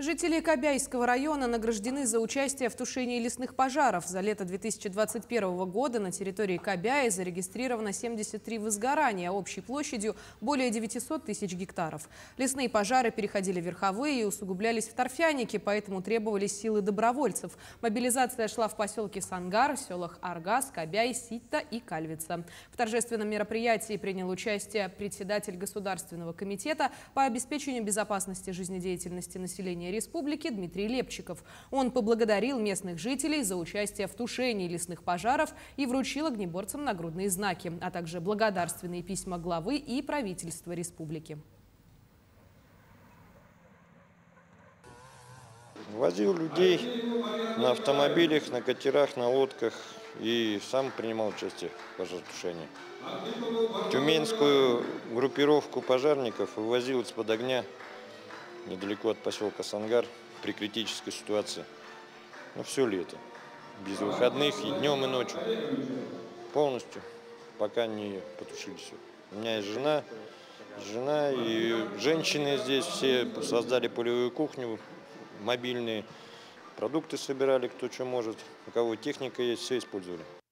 Жители Кобяйского района награждены за участие в тушении лесных пожаров. За лето 2021 года на территории Кобяи зарегистрировано 73 возгорания общей площадью более 900 тысяч гектаров. Лесные пожары переходили в верховые и усугублялись в торфяники, поэтому требовались силы добровольцев. Мобилизация шла в поселке Сангар, селах Аргас, Кобяй, Ситта и Кальвица. В торжественном мероприятии принял участие председатель Государственного комитета по обеспечению безопасности жизнедеятельности населения республики Дмитрий Лепчиков. Он поблагодарил местных жителей за участие в тушении лесных пожаров и вручил огнеборцам нагрудные знаки, а также благодарственные письма главы и правительства республики. Возил людей на автомобилях, на катерах, на лодках и сам принимал участие в пожаротушении. Тюменскую группировку пожарников вывозил из-под огня недалеко от поселка Сангар при критической ситуации. Но все лето, без выходных и днем, и ночью. Полностью, пока не потушили все. У меня есть жена и женщины здесь все создали полевую кухню, мобильные продукты собирали, кто что может, у кого техника есть, все использовали.